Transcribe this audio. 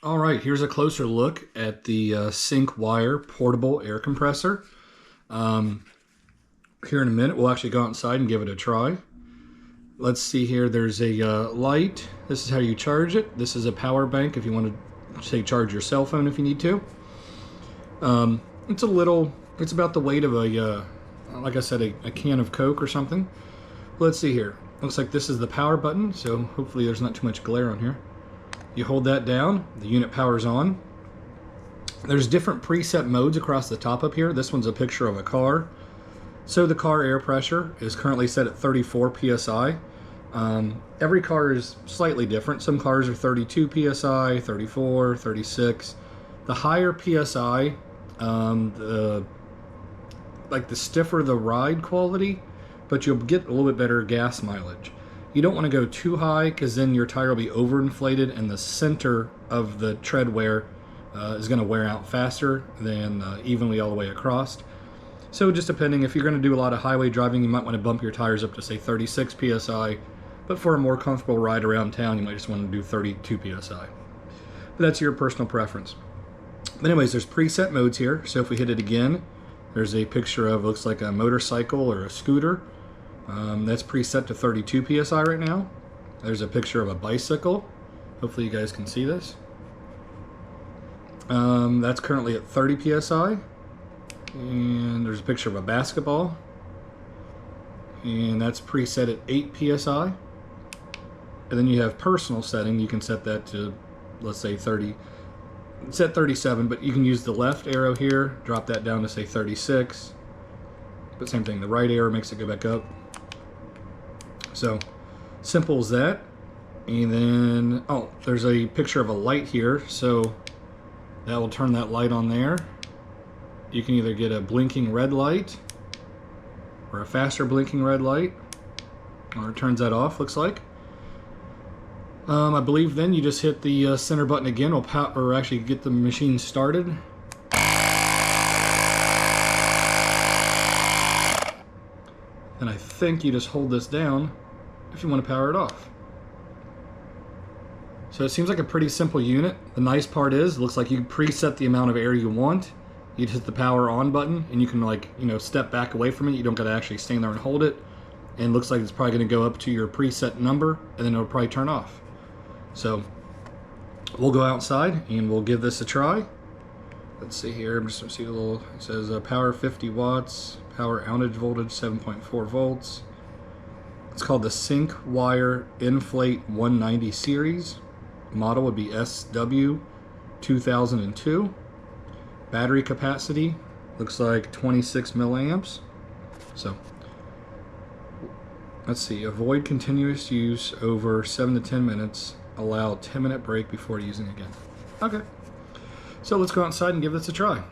All right, here's a closer look at the Syncwire portable air compressor. Um, Here in a minute, we'll actually go outside and give it a try. Let's see here, there's a light. This is how you charge it. This is a power bank if you want to, say, charge your cell phone if you need to. It's about the weight of a, like I said, a can of Coke or something. Let's see here. Looks like this is the power button, so hopefully there's not too much glare on here. You hold that down, the unit powers on. There's different preset modes across the top up here. This one's a picture of a car. So the car air pressure is currently set at 34 psi. Every car is slightly different. Some cars are 32 psi, 34, 36. The higher psi, the stiffer the ride quality, but you'll get a little bit better gas mileage. You don't want to go too high because then your tire will be overinflated and the center of the tread wear is going to wear out faster than evenly all the way across. So just depending, if you're going to do a lot of highway driving, you might want to bump your tires up to say 36 psi, but for a more comfortable ride around town, you might just want to do 32 psi. But that's your personal preference. But anyways, there's preset modes here. So if we hit it again, there's a picture of, looks like a motorcycle or a scooter. That's preset to 32 psi right now. There's a picture of a bicycle. Hopefully you guys can see this. That's currently at 30 psi. And there's a picture of a basketball. And that's preset at 8 psi. And then you have personal setting. You can set that to, let's say 30. It's at 37, but you can use the left arrow here, drop that down to say 36. But same thing, the right arrow makes it go back up. So simple as that. And then, oh, there's a picture of a light here, so that will turn that light on there. You can either get a blinking red light or a faster blinking red light, or it turns that off, looks like. I believe then you just hit the center button again, or actually get the machine started. And I think you just hold this down if you want to power it off. So it seems like a pretty simple unit. The nice part is, it looks like you preset the amount of air you want. You hit the power on button and you can, like, you know, step back away from it. You don't got to actually stand there and hold it. And it looks like it's probably going to go up to your preset number and then it'll probably turn off. So we'll go outside and we'll give this a try. Let's see here. I'm just going to see a little, it says power 50 watts, power outage voltage 7.4 volts. It's called the Syncwire Inflate 190 series. Model would be SW 2002. Battery capacity looks like 26 milliamps. So let's see. Avoid continuous use over 7 to 10 minutes. Allow 10-minute break before using again. Okay. So let's go outside and give this a try.